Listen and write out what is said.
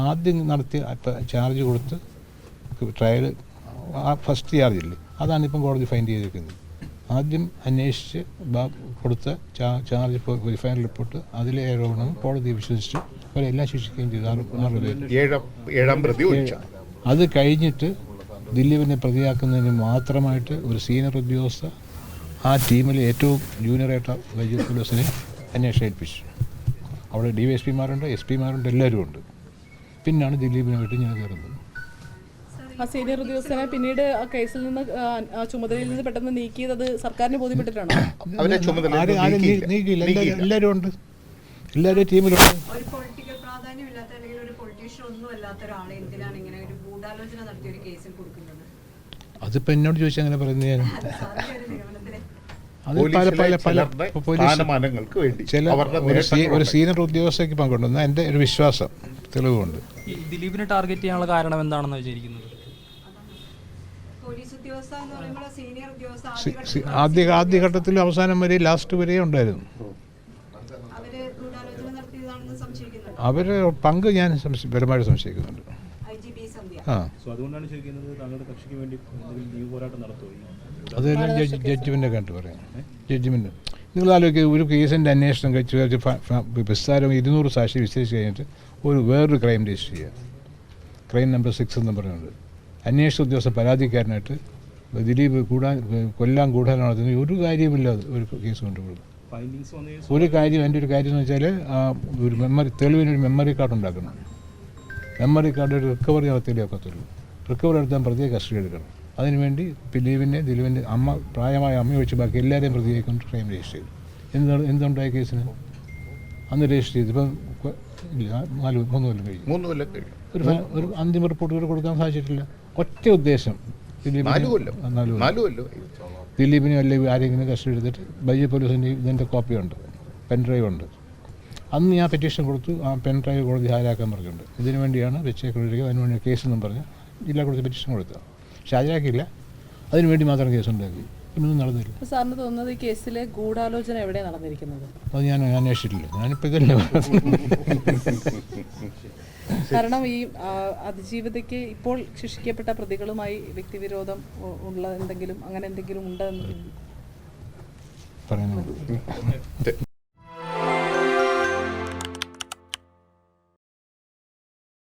ആദ്യം നടത്തിയ ചാർജ് കൊടുത്ത് ട്രയൽ ഫസ്റ്റ് ചാർജില്ലേ, അതാണ് ഇപ്പം കോടതി ഫൈൻഡ് ചെയ്തിരിക്കുന്നത്. ആദ്യം അന്വേഷിച്ച് കൊടുത്ത ചാർജ് ഫൈനൽ റിപ്പോർട്ട് അതിലെ ആരോപണം കോടതി വിശ്വസിച്ച് അവരെല്ലാം ശിക്ഷിക്കുകയും ചെയ്തു. 7 പ്രതി. അത് കഴിഞ്ഞിട്ട് ദിലീപിനെ പ്രതിയാക്കുന്നതിന് മാത്രമായിട്ട് ഒരു സീനിയർ ഉദ്യോഗസ്ഥ ആ ടീമിലെ ഏറ്റവും ജൂനിയറായിട്ട് വൈദ്യുതി പോലീസിനെ അന്വേഷണം ഏൽപ്പിച്ചു. അവിടെ DYSPമാരുണ്ട്, SP-മാരുണ്ട്, എല്ലാവരും ഉണ്ട്. പിന്നാണ് ദിലീപിനായിട്ട് ഞാൻ കയറുന്നത്. ആ സീനിയർ ഉദ്യോഗസ്ഥനെ പിന്നീട് ആ കേസിൽ നിന്ന് ചുമതലയിൽ നിന്ന് പെട്ടെന്ന് നീക്കിയത് സർക്കാരിന് ബോധ്യപ്പെട്ടിട്ടാണോ? നീക്കിയില്ല, എല്ലാവരും ഉണ്ട്, എല്ലാവരും ടീമിലുണ്ട്. അതിപ്പോൾ എന്നോട് ചോദിച്ചാൽ അങ്ങനെ പറയുന്നത് ഞാൻ അത് ചില ഒരു സീനിയർ ഉദ്യോഗസ്ഥയ്ക്ക് പങ്കുണ്ടെന്ന് എൻ്റെ ഒരു വിശ്വാസം, തെളിവുണ്ട്. ദിലീപിനെ ടാർഗറ്റ് ചെയ്യാനുള്ള കാരണം എന്താണെന്ന് വിചാരിക്കുന്നത്? ആദ്യഘട്ടത്തിൽ അവസാനം വരെ ലാസ്റ്റ് വരെ ഉണ്ടായിരുന്നു. അവര് പങ്ക് ഞാൻ പരമായിട്ട് സംശയിക്കുന്നുണ്ട്. അതെല്ലാം ജഡ്ജിമെന്റ് കണ്ടു പറയാം. ജഡ്ജിമെന്റ് നിങ്ങൾ ആലോചിക്കുക, ഒരു കേസിൻ്റെ അന്വേഷണം കഴിച്ച് വിസ്താരം 200 സാക്ഷി വിശേഷിച്ച് കഴിഞ്ഞിട്ട് വേറൊരു ക്രൈം രജിസ്റ്റർ ചെയ്യുക, ക്രൈം നമ്പർ 6 എന്ന് പറയുന്നത്. അന്വേഷണ ഉദ്യോഗസ്ഥ പരാതിക്കാരനായിട്ട് ദിലീപ് കൊല്ലാൻ കൂടാനാണ് ഒരു കാര്യമില്ലാതെ ഒരു കേസ് കൊണ്ടുപോകും. ഒരു കാര്യം, എൻ്റെ ഒരു കാര്യം എന്ന് വെച്ചാൽ ഒരു തെളിവിനൊരു മെമ്മറി കാർഡ് ഉണ്ടാക്കണം. മെമ്മറി കാർഡ് ഒരു റിക്കവറി നടത്തിയാലേ ഒക്കത്തുള്ളൂ. റിക്കവറി എടുത്താൽ പ്രതിയെ കസ്റ്റഡി എടുക്കണം. അതിനുവേണ്ടി ദിലീപിൻ്റെ പ്രായമായ അമ്മ ഒഴിച്ച് ബാക്കി എല്ലാവരെയും പ്രതിയായിക്കൊണ്ട് ക്രൈം രജിസ്റ്റർ ചെയ്തു. എന്തുണ്ടായ കേസിന് അന്ന് രജിസ്റ്റർ ചെയ്തു. ഇപ്പം ഇല്ല, 3 കൊല്ലം കഴിഞ്ഞു. ഒരു അന്തിമ റിപ്പോർട്ട് കൊടുക്കാൻ സാധിച്ചിട്ടില്ല. ഒറ്റ ഉദ്ദേശം, ദിലീപിനെ അല്ലെങ്കിൽ ആരെങ്കിലും കസ്റ്റഡി എടുത്തിട്ട് വൈദ്യുതി പോലീസിൻ്റെ ഇതിൻ്റെ കോപ്പിയുണ്ട്, പെൻഡ്രൈവ് ഉണ്ട്. അന്ന് ഞാൻ പെറ്റീഷൻ കൊടുത്തു, ആ പെൻഡ്രൈവ് കോടതി ഹാജരാക്കാൻ പറഞ്ഞിട്ടുണ്ട്. ഇതിനു വേണ്ടിയാണ് വെച്ചേക്കൊണ്ടിരിക്കുക, അതിനുവേണ്ടി കേസെന്നും പറഞ്ഞ് ജില്ലാ കോടതി പെറ്റീഷൻ കൊടുത്തത്. പക്ഷെ ഹാജരാക്കിയില്ല, അതിനുവേണ്ടി മാത്രം കേസുണ്ടാക്കി. പിന്നൊന്നും നടന്നില്ല. സാറിന് തോന്നുന്നത് ഈ കേസിലെ ഗൂഢാലോചന എവിടെ നടന്നിരിക്കുന്നത്? അത് ഞാൻ അന്വേഷിച്ചിട്ടില്ല. ഞാനിപ്പോൾ ഇതല്ലേ കാരണം ഈ അതിജീവിതയ്ക്ക് ഇപ്പോൾ ശിക്ഷിക്കപ്പെട്ട പ്രതികളുമായി വ്യക്തിവിരോധം ഉള്ള എന്തെങ്കിലും അങ്ങനെ എന്തെങ്കിലും ഉണ്ടെന്ന് പറയുന്നത്